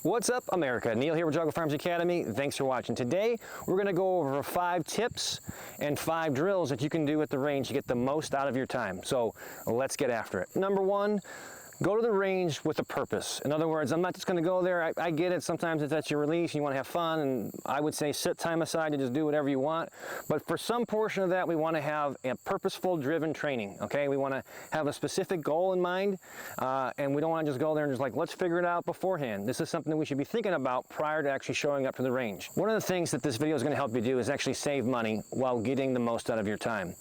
What's up, America? Neil here with Geauga Firearms Academy. Thanks for watching. Today, we're going to go over 5 tips and 5 drills that you can do at the range to get the most out of your time. So let's get after it. Number 1, go to the range with a purpose. In other words, I'm not just going to go there. I get it. Sometimes it's at your release. You want to have fun, and I would say set time aside to just do whatever you want. But for some portion of that, we want to have a purposeful, driven training. Okay, we want to have a specific goal in mind, and we don't want to just go there and just like, let's figure it out beforehand. This is something that we should be thinking about prior to actually showing up to the range. One of the things that this video is going to help you do is actually save money while getting the most out of your time.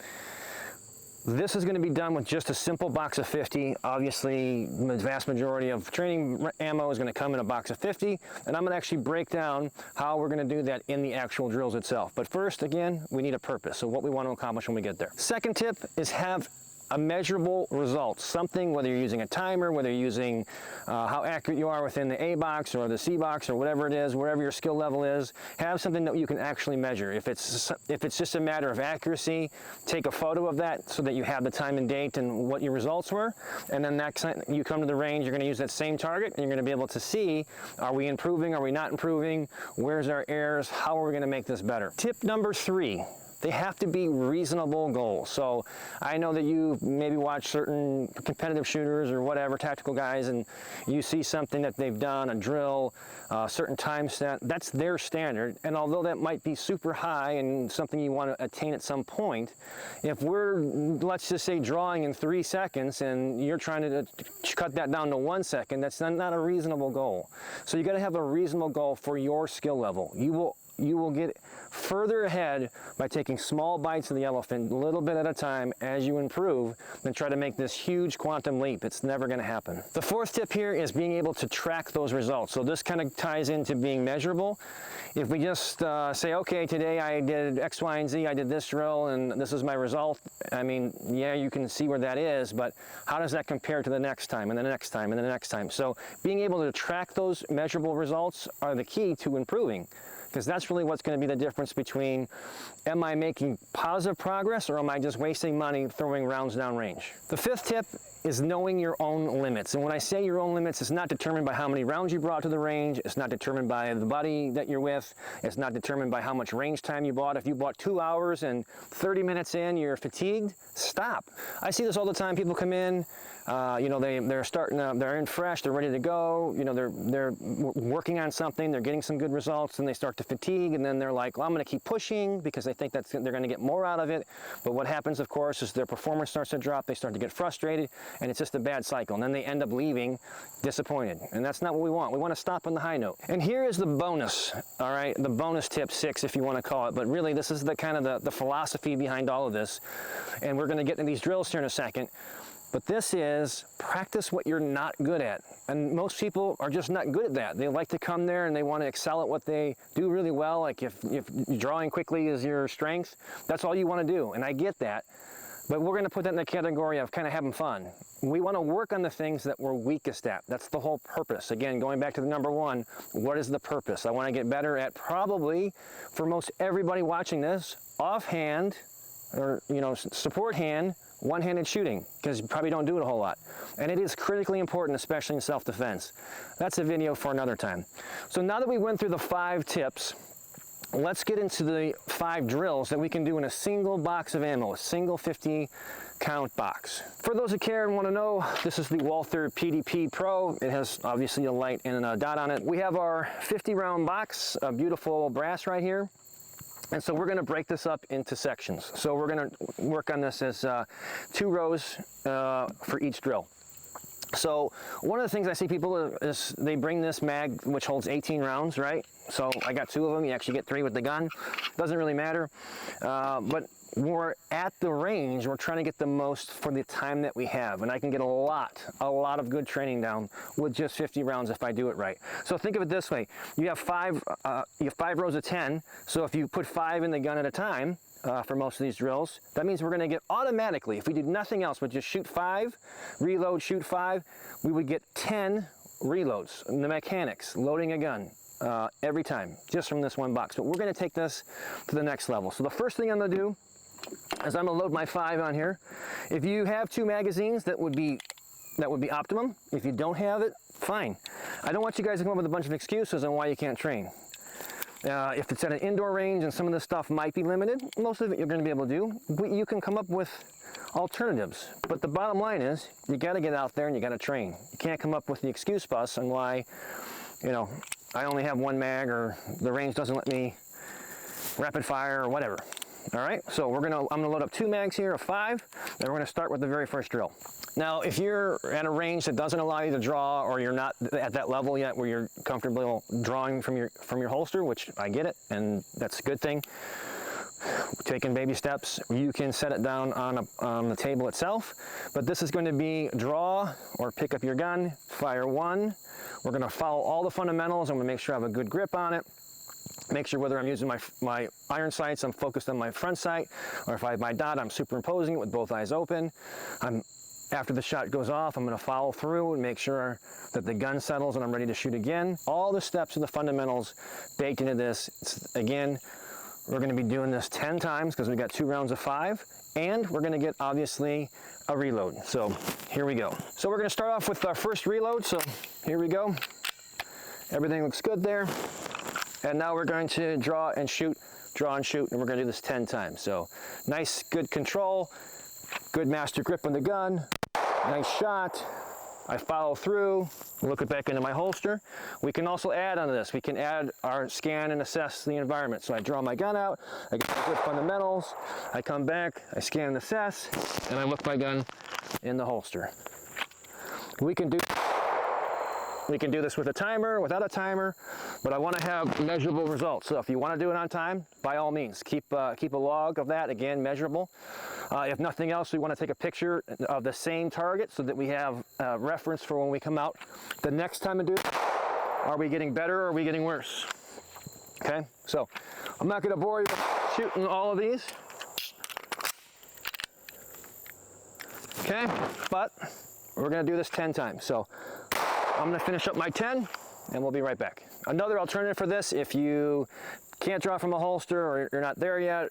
This is going to be done with just a simple box of 50. Obviously, the vast majority of training ammo is going to come in a box of 50, and I'm going to actually break down how we're going to do that in the actual drills itself. But first, again, we need a purpose, so what we want to accomplish when we get there. Second tip is have a measurable result, something, whether you're using a timer, whether you're using how accurate you are within the A box or the C box or whatever it is, wherever your skill level is, have something that you can actually measure. If it's just a matter of accuracy, take a photo of that so that you have the time and date and what your results were, and then next time you come to the range, you're going to use that same target and you're going to be able to see, are we improving, are we not improving, where's our errors, how are we going to make this better. Tip number 3. They have to be reasonable goals. So I know that you maybe watch certain competitive shooters or whatever, tactical guys, and you see something that they've done, a drill, a certain time set, that's their standard. And although that might be super high and something you want to attain at some point, if we're, let's just say, drawing in 3 seconds and you're trying to cut that down to 1 second, that's not a reasonable goal. So you got to have a reasonable goal for your skill level. You will get further ahead by taking small bites of the elephant, a little bit at a time, as you improve, than try to make this huge quantum leap. It's never going to happen. The 4th tip here is being able to track those results. So this kind of ties into being measurable. If we just say, okay, today I did X, Y, and Z, I did this drill, and this is my result, I mean, yeah, you can see where that is, but how does that compare to the next time, and the next time, and the next time? So being able to track those measurable results are the key to improving, because that's really what's going to be the difference between, am I making positive progress or am I just wasting money throwing rounds downrange? The 5th tip is knowing your own limits. And when I say your own limits, it's not determined by how many rounds you brought to the range, it's not determined by the buddy that you're with, it's not determined by how much range time you bought. If you bought 2 hours and 30 minutes in, you're fatigued, stop. I see this all the time. People come in, you know, they're starting, they're in fresh, they're ready to go, you know, they're working on something, they're getting some good results, and they start to fatigue, and then they're like, well, I'm going to keep pushing because they think they're going to get more out of it. But what happens, of course, is their performance starts to drop, they start to get frustrated, and it's just a bad cycle, and then they end up leaving disappointed, and that's not what we want. We want to stop on the high note. And here is the bonus, all right, the bonus tip 6, if you want to call it, but really this is the kind of the philosophy behind all of this, and we're going to get into these drills here in a second. But this is practice what you're not good at. And most people are just not good at that. They like to come there and they want to excel at what they do really well. Like if drawing quickly is your strength, that's all you want to do. And I get that. But we're going to put that in the category of kind of having fun. We want to work on the things that we're weakest at. That's the whole purpose. Again, going back to the number 1, what is the purpose? I want to get better at, probably for most everybody watching this, offhand, or, you know, support hand, one-handed shooting, because you probably don't do it a whole lot. And it is critically important, especially in self-defense. That's a video for another time. So now that we went through the 5 tips, let's get into the 5 drills that we can do in a single box of ammo, a single 50 count box. For those that care and want to know, this is the Walther PDP Pro. It has obviously a light and a dot on it. We have our 50 round box, a beautiful brass right here. And so we're going to break this up into sections. So we're going to work on this as 2 rows for each drill. So one of the things I see people is they bring this mag, which holds 18 rounds, right? So I got 2 of them. You actually get 3 with the gun. Doesn't really matter. But we're at the range, we're trying to get the most for the time that we have, and I can get a lot of good training down with just 50 rounds if I do it right. So think of it this way: you have 5 rows of 10. So if you put 5 in the gun at a time for most of these drills, that means we're going to get automatically, if we did nothing else but just shoot 5, reload, shoot 5, we would get 10 reloads. And the mechanics, loading a gun. Every time, just from this one box. But we're going to take this to the next level. So the first thing I'm going to do is I'm going to load my 5 on here. If you have 2 magazines, that would be that would be optimum. If you don't have it, fine. I don't want you guys to come up with a bunch of excuses on why you can't train. If it's at an indoor range and some of this stuff might be limited, most of it you're going to be able to do. You can come up with alternatives. But the bottom line is, you got to get out there and you got to train. You can't come up with the excuse bus on why, you know, I only have one mag, or the range doesn't let me rapid fire, or whatever. All right, so I'm gonna load up 2 mags here of 5, and we're gonna start with the very first drill. Now, if you're at a range that doesn't allow you to draw, or you're not at that level yet where you're comfortable drawing from your holster, which I get it, and that's a good thing, taking baby steps, you can set it down on the table itself. But this is going to be draw, or pick up your gun, fire 1. We're gonna follow all the fundamentals. I'm gonna make sure I have a good grip on it. Make sure whether I'm using my iron sights, I'm focused on my front sight, or if I have my dot, I'm superimposing it with both eyes open. After the shot goes off, I'm going to follow through and make sure that the gun settles and I'm ready to shoot again. All the steps of the fundamentals baked into this. Again, we're going to be doing this 10 times because we got 2 rounds of 5, and we're going to get, obviously, a reload. So here we go. So we're going to start off with our first reload. So here we go. Everything looks good there. And now we're going to draw and shoot, and we're going to do this 10 times. So nice, good control, good master grip on the gun, nice shot. I follow through, look it back into my holster. We can also add on this. We can add our scan and assess the environment. So I draw my gun out, I get my good fundamentals, I come back, I scan and assess, and I look my gun in the holster. We can do this with a timer, without a timer, but I want to have measurable results. So if you want to do it on time, by all means, keep a log of that, again, measurable. If nothing else, we want to take a picture of the same target so that we have reference for when we come out the next time to do it. Are we getting better, or are we getting worse? Okay, so I'm not going to bore you with shooting all of these. Okay, but we're going to do this 10 times. So I'm going to finish up my 10, and we'll be right back. Another alternative for this, if you can't draw from a holster, or you're not there yet,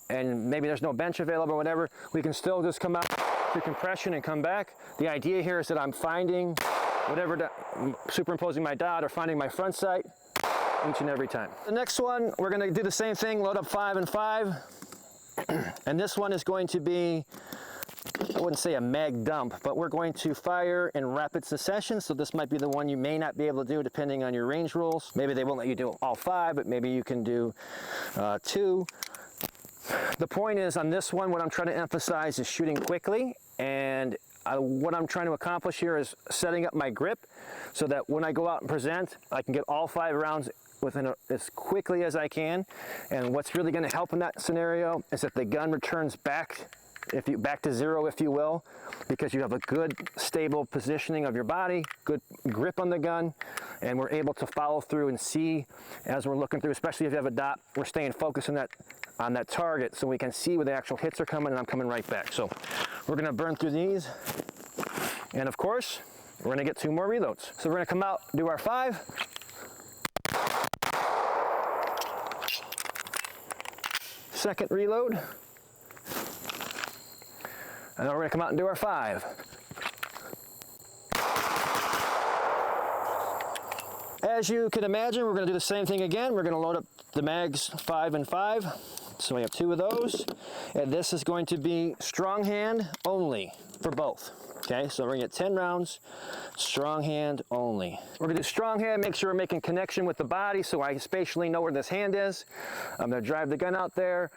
and maybe there's no bench available or whatever, we can still just come out through compression and come back. The idea here is that I'm finding whatever, superimposing my dot or finding my front sight each and every time. The next one, we're going to do the same thing, load up 5 and 5, and this one is going to be, I wouldn't say a mag dump, but we're going to fire in rapid succession. So this might be the one you may not be able to do depending on your range rules. Maybe they won't let you do all 5, but maybe you can do 2. The point is, on this one, what I'm trying to emphasize is shooting quickly, and what I'm trying to accomplish here is setting up my grip so that when I go out and present, I can get all 5 rounds as quickly as I can. And what's really going to help in that scenario is that the gun returns back to 0, if you will, because you have a good stable positioning of your body, good grip on the gun, and we're able to follow through and see as we're looking through, especially if you have a dot, we're staying focused on that target so we can see where the actual hits are coming, and I'm coming right back. So we're going to burn through these, and of course we're going to get 2 more reloads. So we're going to come out, do our 5, second reload, and then we're going to come out and do our 5. As you can imagine, we're going to do the same thing again. We're going to load up the mags 5 and 5. So we have 2 of those. And this is going to be strong hand only for both. Okay, so we're going to get 10 rounds, strong hand only. We're going to do strong hand, make sure we're making connection with the body so I spatially know where this hand is. I'm going to drive the gun out there.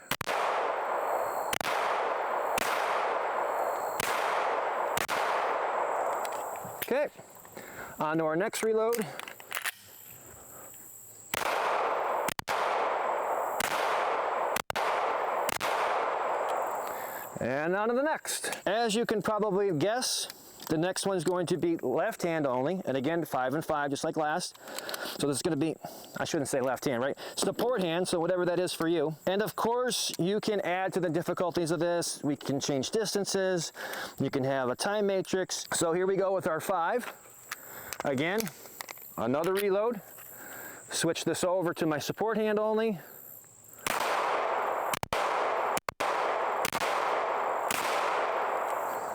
Okay, on to our next reload. And on to the next. As you can probably guess, the next one is going to be left hand only, and again 5 and 5 just like last. So this is going to be, I shouldn't say left hand, right? Support hand, so whatever that is for you. And of course, you can add to the difficulties of this. We can change distances. You can have a time matrix. So here we go with our 5. Again, another reload. Switch this over to my support hand only.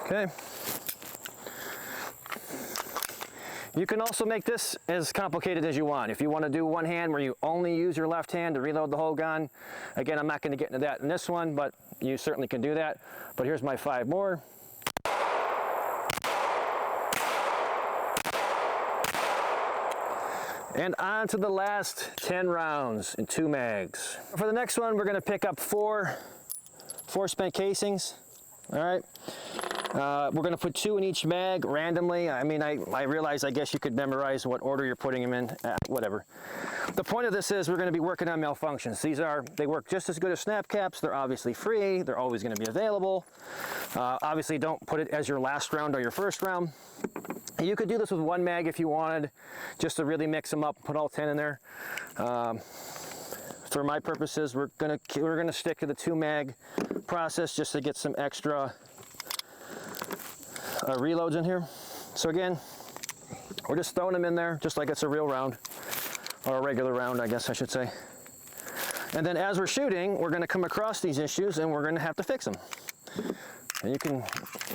Okay. You can also make this as complicated as you want. If you want to do one hand where you only use your left hand to reload the whole gun, again, I'm not going to get into that in this one, but you certainly can do that. But here's my 5 more. And on to the last 10 rounds in 2 mags. For the next one, we're going to pick up 4 spent casings. All right. We're going to put 2 in each mag randomly. I mean, I realize, I guess you could memorize what order you're putting them in, whatever. The point of this is we're going to be working on malfunctions. They work just as good as snap caps. They're obviously free. They're always going to be available. Obviously, don't put it as your last round or your first round. You could do this with 1 mag if you wanted, just to really mix them up, put all 10 in there. For my purposes, we're gonna stick to the 2 mag process just to get some extra reloads in here. So again, we're just throwing them in there just like it's a real round, or a regular round, I guess I should say. And then as we're shooting, we're gonna come across these issues and we're gonna have to fix them. And you can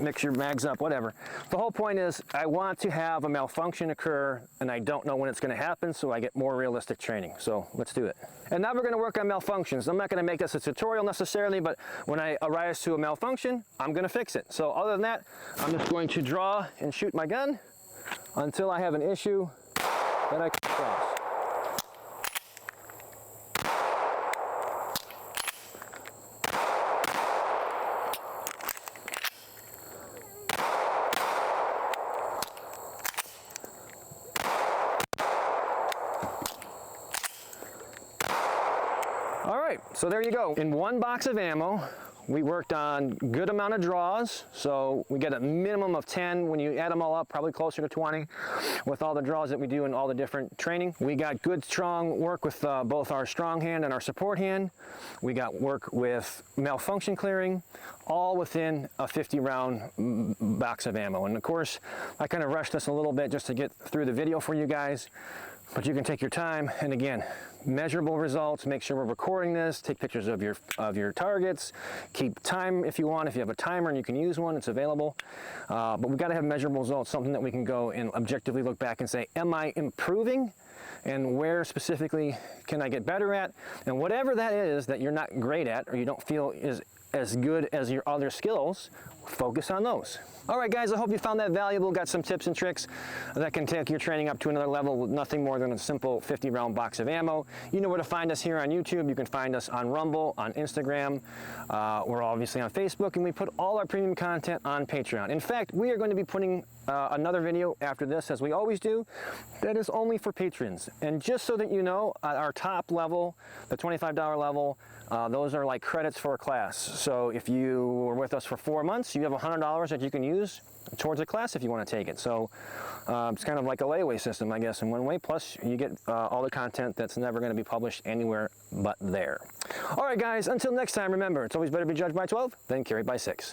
mix your mags up, whatever. The whole point is I want to have a malfunction occur, and I don't know when it's going to happen, so I get more realistic training. So let's do it. And now we're going to work on malfunctions. I'm not going to make this a tutorial necessarily, but when I arise to a malfunction, I'm going to fix it. So other than that, I'm just going to draw and shoot my gun until I have an issue that I can cross. All right, so there you go. In 1 box of ammo, we worked on good amount of draws, so we get a minimum of 10. When you add them all up, probably closer to 20 with all the draws that we do in all the different training. We got good, strong work with both our strong hand and our support hand. We got work with malfunction clearing, all within a 50-round box of ammo. And of course, I kind of rushed this a little bit just to get through the video for you guys. But you can take your time, and again, measurable results. Make sure we're recording this. Take pictures of your targets. Keep time if you want. If you have a timer and you can use one, it's available. But we've got to have measurable results, something that we can go and objectively look back and say, am I improving? And where specifically can I get better at? And whatever that is that you're not great at or you don't feel is as good as your other skills, focus on those. All right, guys, I hope you found that valuable. Got some tips and tricks that can take your training up to another level with nothing more than a simple 50-round box of ammo. You know where to find us here on YouTube. You can find us on Rumble, on Instagram. We're obviously on Facebook, and we put all our premium content on Patreon. In fact, we are going to be putting another video after this, as we always do, that is only for patrons. And just so that you know, at our top level, the $25 level, those are like credits for a class. So if you were with us for 4 months, you have $100 that you can use towards a class if you want to take it. So it's kind of like a layaway system, I guess, in one way. Plus, you get all the content that's never going to be published anywhere but there. All right, guys, until next time, remember, it's always better to be judged by 12 than carried by 6.